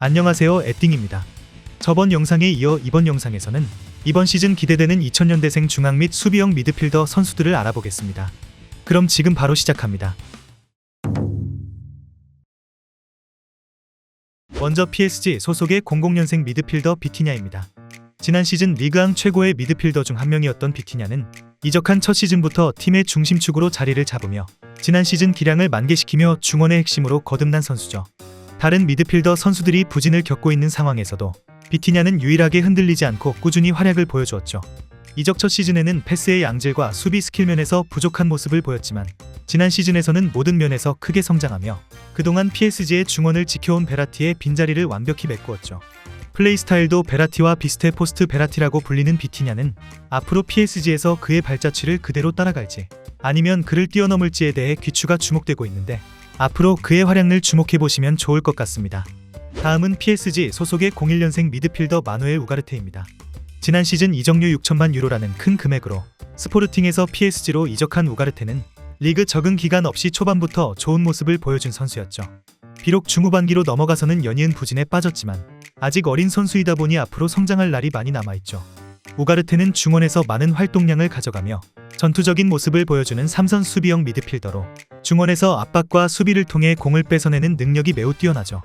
안녕하세요, 에띵입니다. 저번 영상에 이어 이번 영상에서는 이번 시즌 기대되는 2000년대생 중앙 및 수비형 미드필더 선수들을 알아보겠습니다. 그럼 지금 바로 시작합니다. 먼저 PSG 소속의 00년생 미드필더 비티냐입니다. 지난 시즌 리그앙 최고의 미드필더 중 한 명이었던 비티냐는 이적한 첫 시즌부터 팀의 중심축으로 자리를 잡으며 지난 시즌 기량을 만개시키며 중원의 핵심으로 거듭난 선수죠. 다른 미드필더 선수들이 부진을 겪고 있는 상황에서도 비티냐는 유일하게 흔들리지 않고 꾸준히 활약을 보여주었죠. 이적 첫 시즌에는 패스의 양질과 수비 스킬면에서 부족한 모습을 보였지만 지난 시즌에서는 모든 면에서 크게 성장하며 그동안 PSG의 중원을 지켜온 베라티의 빈자리를 완벽히 메꾸었죠. 플레이 스타일도 베라티와 비슷해 포스트 베라티라고 불리는 비티냐는 앞으로 PSG에서 그의 발자취를 그대로 따라갈지 아니면 그를 뛰어넘을지에 대해 귀추가 주목되고 있는데 앞으로 그의 활약을 주목해보시면 좋을 것 같습니다. 다음은 PSG 소속의 01년생 미드필더 마누엘 우가르테입니다. 지난 시즌 이적료 6천만 유로라는 큰 금액으로 스포르팅에서 PSG로 이적한 우가르테는 리그 적응 기간 없이 초반부터 좋은 모습을 보여준 선수였죠. 비록 중후반기로 넘어가서는 연이은 부진에 빠졌지만 아직 어린 선수이다 보니 앞으로 성장할 날이 많이 남아있죠. 우가르테는 중원에서 많은 활동량을 가져가며 전투적인 모습을 보여주는 3선 수비형 미드필더로 중원에서 압박과 수비를 통해 공을 뺏어내는 능력이 매우 뛰어나죠.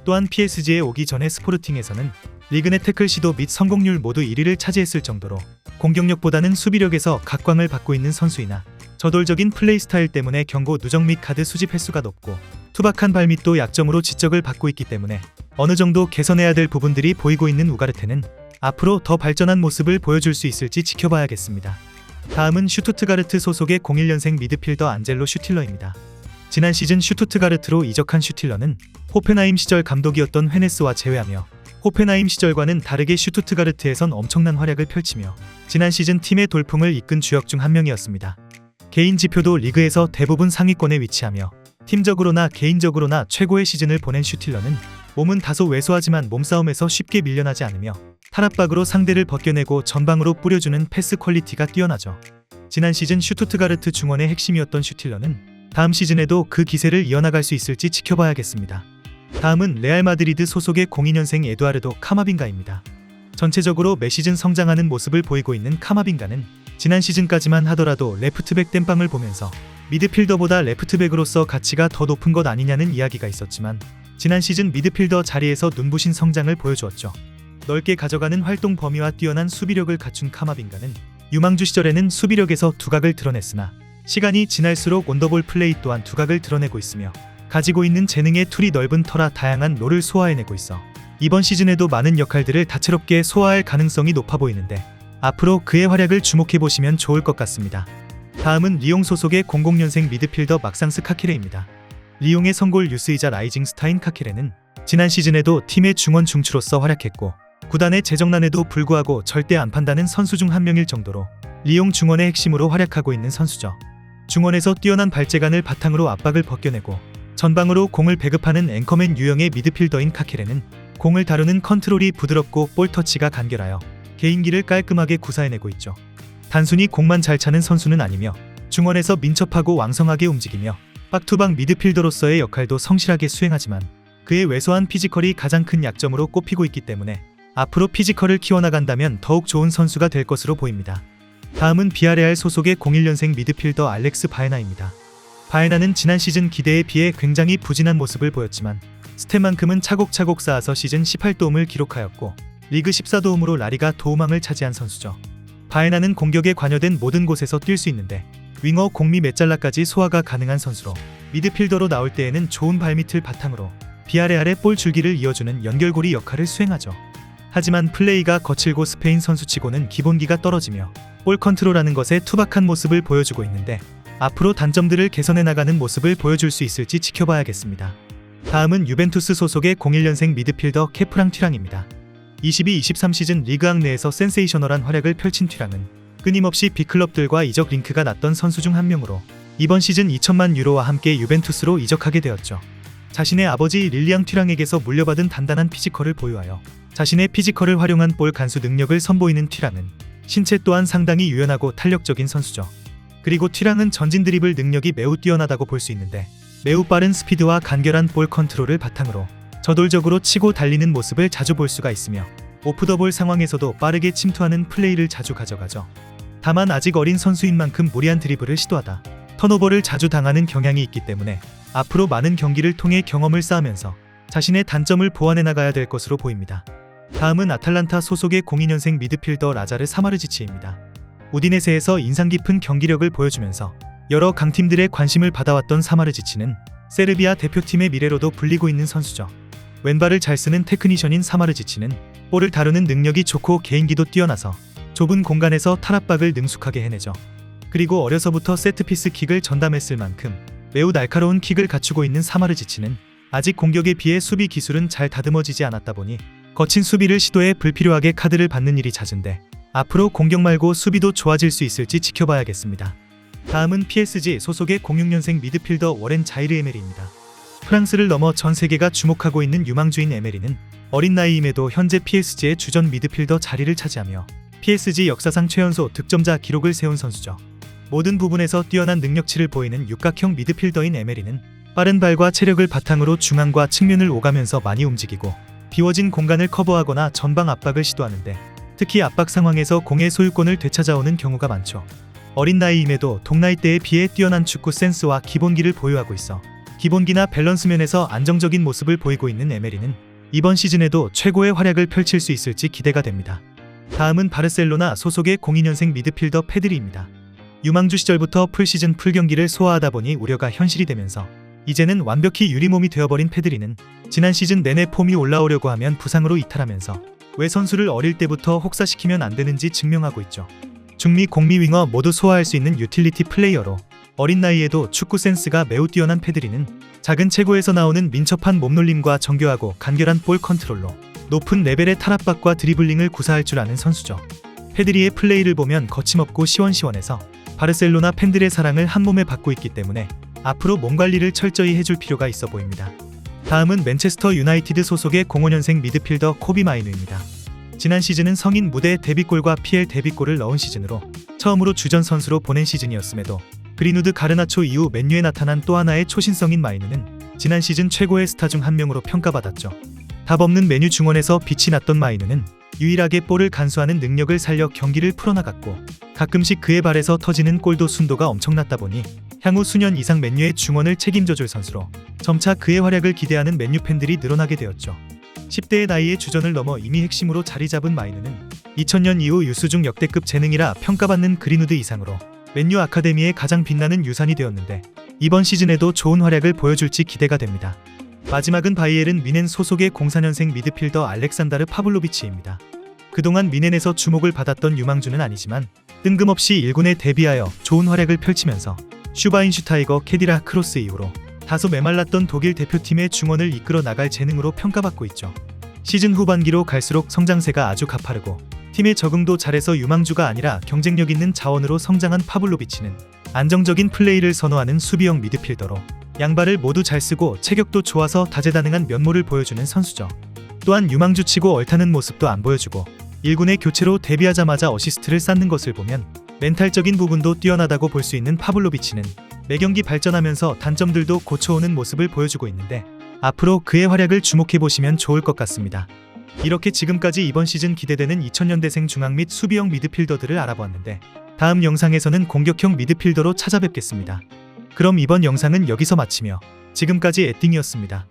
또한 PSG에 오기 전에 스포르팅에서는 리그 내 태클 시도 및 성공률 모두 1위를 차지했을 정도로 공격력보다는 수비력에서 각광을 받고 있는 선수이나 저돌적인 플레이 스타일 때문에 경고 누적 및 카드 수집 횟수가 높고 투박한 발밑도 약점으로 지적을 받고 있기 때문에 어느 정도 개선해야 될 부분들이 보이고 있는 우가르테는 앞으로 더 발전한 모습을 보여줄 수 있을지 지켜봐야겠습니다. 다음은 슈투트가르트 소속의 01년생 미드필더 안젤로 슈틸러입니다. 지난 시즌 슈투트가르트로 이적한 슈틸러는 호펜하임 시절 감독이었던 헤네스와 제외하며 호펜하임 시절과는 다르게 슈투트가르트에선 엄청난 활약을 펼치며 지난 시즌 팀의 돌풍을 이끈 주역 중 한 명이었습니다. 개인 지표도 리그에서 대부분 상위권에 위치하며 팀적으로나 개인적으로나 최고의 시즌을 보낸 슈틸러는 몸은 다소 왜소하지만 몸싸움에서 쉽게 밀려나지 않으며 탈압박으로 상대를 벗겨내고 전방으로 뿌려주는 패스 퀄리티가 뛰어나죠. 지난 시즌 슈투트가르트 중원의 핵심이었던 슈틸러는 다음 시즌에도 그 기세를 이어나갈 수 있을지 지켜봐야겠습니다. 다음은 레알 마드리드 소속의 02년생 에두아르도 카마빙가입니다. 전체적으로 매 시즌 성장하는 모습을 보이고 있는 카마빙가는 지난 시즌까지만 하더라도 레프트백 땜빵을 보면서 미드필더보다 레프트백으로서 가치가 더 높은 것 아니냐는 이야기가 있었지만 지난 시즌 미드필더 자리에서 눈부신 성장을 보여주었죠. 넓게 가져가는 활동 범위와 뛰어난 수비력을 갖춘 카마빙가는 유망주 시절에는 수비력에서 두각을 드러냈으나 시간이 지날수록 온더볼 플레이 또한 두각을 드러내고 있으며 가지고 있는 재능의 툴이 넓은 터라 다양한 롤을 소화해내고 있어 이번 시즌에도 많은 역할들을 다채롭게 소화할 가능성이 높아 보이는데 앞으로 그의 활약을 주목해보시면 좋을 것 같습니다. 다음은 리옹 소속의 00년생 미드필더 막상스 카케레입니다. 리옹의 선골 유스이자 라이징 스타인 카케레는 지난 시즌에도 팀의 중원 중추로서 활약했고 구단의 재정난에도 불구하고 절대 안 판다는 선수 중 한 명일 정도로 리옹 중원의 핵심으로 활약하고 있는 선수죠. 중원에서 뛰어난 발재간을 바탕으로 압박을 벗겨내고 전방으로 공을 배급하는 앵커맨 유형의 미드필더인 카케레는 공을 다루는 컨트롤이 부드럽고 볼 터치가 간결하여 개인기를 깔끔하게 구사해내고 있죠. 단순히 공만 잘 차는 선수는 아니며 중원에서 민첩하고 왕성하게 움직이며 박투박 미드필더로서의 역할도 성실하게 수행하지만 그의 왜소한 피지컬이 가장 큰 약점으로 꼽히고 있기 때문에 앞으로 피지컬을 키워나간다면 더욱 좋은 선수가 될 것으로 보입니다. 다음은 비아레알 소속의 01년생 미드필더 알렉스 바에나입니다. 바에나는 지난 시즌 기대에 비해 굉장히 부진한 모습을 보였지만 스탯만큼은 차곡차곡 쌓아서 시즌 18도움을 기록하였고 리그 14도움으로 라리가 도움왕을 차지한 선수죠. 바에나는 공격에 관여된 모든 곳에서 뛸 수 있는데 윙어 공미 메잘라까지 소화가 가능한 선수로 미드필더로 나올 때에는 좋은 발밑을 바탕으로 비아레알의 볼 줄기를 이어주는 연결고리 역할을 수행하죠. 하지만 플레이가 거칠고 스페인 선수치고는 기본기가 떨어지며 볼 컨트롤하는 것에 투박한 모습을 보여주고 있는데 앞으로 단점들을 개선해 나가는 모습을 보여줄 수 있을지 지켜봐야겠습니다. 다음은 유벤투스 소속의 01년생 미드필더 케프랑 튀랑입니다. 22-23 시즌 리그앙 내에서 센세이셔널한 활약을 펼친 튀랑은 끊임없이 빅클럽들과 이적 링크가 났던 선수 중 한 명으로 이번 시즌 2천만 유로와 함께 유벤투스로 이적하게 되었죠. 자신의 아버지 릴리앙 튀랑에게서 물려받은 단단한 피지컬을 보유하여 자신의 피지컬을 활용한 볼 간수 능력을 선보이는 튀랑은 신체 또한 상당히 유연하고 탄력적인 선수죠. 그리고 튀랑은 전진 드리블 능력이 매우 뛰어나다고 볼 수 있는데 매우 빠른 스피드와 간결한 볼 컨트롤을 바탕으로 저돌적으로 치고 달리는 모습을 자주 볼 수가 있으며 오프더볼 상황에서도 빠르게 침투하는 플레이를 자주 가져가죠. 다만 아직 어린 선수인 만큼 무리한 드리블을 시도하다 턴오버를 자주 당하는 경향이 있기 때문에 앞으로 많은 경기를 통해 경험을 쌓으면서 자신의 단점을 보완해 나가야 될 것으로 보입니다. 다음은 아탈란타 소속의 02년생 미드필더 라자르 사마르지치입니다. 우디네세에서 인상 깊은 경기력을 보여주면서 여러 강팀들의 관심을 받아왔던 사마르지치는 세르비아 대표팀의 미래로도 불리고 있는 선수죠. 왼발을 잘 쓰는 테크니션인 사마르지치는 볼을 다루는 능력이 좋고 개인기도 뛰어나서 좁은 공간에서 탈압박을 능숙하게 해내죠. 그리고 어려서부터 세트피스 킥을 전담했을 만큼 매우 날카로운 킥을 갖추고 있는 사마르지치는 아직 공격에 비해 수비 기술은 잘 다듬어지지 않았다 보니 거친 수비를 시도해 불필요하게 카드를 받는 일이 잦은데 앞으로 공격 말고 수비도 좋아질 수 있을지 지켜봐야겠습니다. 다음은 PSG 소속의 06년생 미드필더 워렌 자이르 에메리입니다. 프랑스를 넘어 전 세계가 주목하고 있는 유망주인 에메리는 어린 나이임에도 현재 PSG의 주전 미드필더 자리를 차지하며 PSG 역사상 최연소 득점자 기록을 세운 선수죠. 모든 부분에서 뛰어난 능력치를 보이는 육각형 미드필더인 에메리는 빠른 발과 체력을 바탕으로 중앙과 측면을 오가면서 많이 움직이고 비워진 공간을 커버하거나 전방 압박을 시도하는데 특히 압박 상황에서 공의 소유권을 되찾아오는 경우가 많죠. 어린 나이임에도 동나이대에 비해 뛰어난 축구 센스와 기본기를 보유하고 있어 기본기나 밸런스 면에서 안정적인 모습을 보이고 있는 에메리는 이번 시즌에도 최고의 활약을 펼칠 수 있을지 기대가 됩니다. 다음은 바르셀로나 소속의 02년생 미드필더 페드리입니다. 유망주 시절부터 풀시즌 풀경기를 소화하다 보니 우려가 현실이 되면서 이제는 완벽히 유리몸이 되어버린 페드리는 지난 시즌 내내 폼이 올라오려고 하면 부상으로 이탈하면서 왜 선수를 어릴 때부터 혹사시키면 안 되는지 증명하고 있죠. 중미 공미 윙어 모두 소화할 수 있는 유틸리티 플레이어로 어린 나이에도 축구 센스가 매우 뛰어난 페드리는 작은 체구에서 나오는 민첩한 몸놀림과 정교하고 간결한 볼 컨트롤로 높은 레벨의 탈압박과 드리블링을 구사할 줄 아는 선수죠. 페드리의 플레이를 보면 거침없고 시원시원해서 바르셀로나 팬들의 사랑을 한몸에 받고 있기 때문에 앞으로 몸 관리를 철저히 해줄 필요가 있어 보입니다. 다음은 맨체스터 유나이티드 소속의 05년생 미드필더 코비 마이누입니다. 지난 시즌은 성인 무대 데뷔골과 PL 데뷔골을 넣은 시즌으로 처음으로 주전 선수로 보낸 시즌이었음에도 그린우드 가르나초 이후 맨유에 나타난 또 하나의 초신성인 마이누는 지난 시즌 최고의 스타 중 한 명으로 평가받았죠. 답없는 메뉴 중원에서 빛이 났던 마이누는 유일하게 볼을 간수하는 능력을 살려 경기를 풀어나갔고 가끔씩 그의 발에서 터지는 골도 순도가 엄청났다 보니 향후 수년 이상 맨유의 중원을 책임져줄 선수로 점차 그의 활약을 기대하는 맨유 팬들이 늘어나게 되었죠. 10대의 나이에 주전을 넘어 이미 핵심으로 자리 잡은 마이누는 2000년 이후 유수중 역대급 재능이라 평가받는 그린우드 이상으로 맨유 아카데미의 가장 빛나는 유산이 되었는데 이번 시즌에도 좋은 활약을 보여줄지 기대가 됩니다. 마지막은 바이에른 뮌헨 소속의 04년생 미드필더 알렉산다르 파블로비치입니다. 그동안 뮌헨에서 주목을 받았던 유망주는 아니지만 뜬금없이 1군에 데뷔하여 좋은 활약을 펼치면서 슈바인슈타이거 캐디라 크로스 이후로 다소 메말랐던 독일 대표팀의 중원을 이끌어 나갈 재능으로 평가받고 있죠. 시즌 후반기로 갈수록 성장세가 아주 가파르고 팀의 적응도 잘해서 유망주가 아니라 경쟁력 있는 자원으로 성장한 파블로비치는 안정적인 플레이를 선호하는 수비형 미드필더로 양발을 모두 잘 쓰고 체격도 좋아서 다재다능한 면모를 보여주는 선수죠. 또한 유망주치고 얼타는 모습도 안 보여주고 1군의 교체로 데뷔하자마자 어시스트를 쌓는 것을 보면 멘탈적인 부분도 뛰어나다고 볼 수 있는 파블로비치는 매경기 발전하면서 단점들도 고쳐오는 모습을 보여주고 있는데 앞으로 그의 활약을 주목해보시면 좋을 것 같습니다. 이렇게 지금까지 이번 시즌 기대되는 2000년대생 중앙 및 수비형 미드필더들을 알아보았는데 다음 영상에서는 공격형 미드필더로 찾아뵙겠습니다. 그럼 이번 영상은 여기서 마치며 지금까지 에띵이었습니다.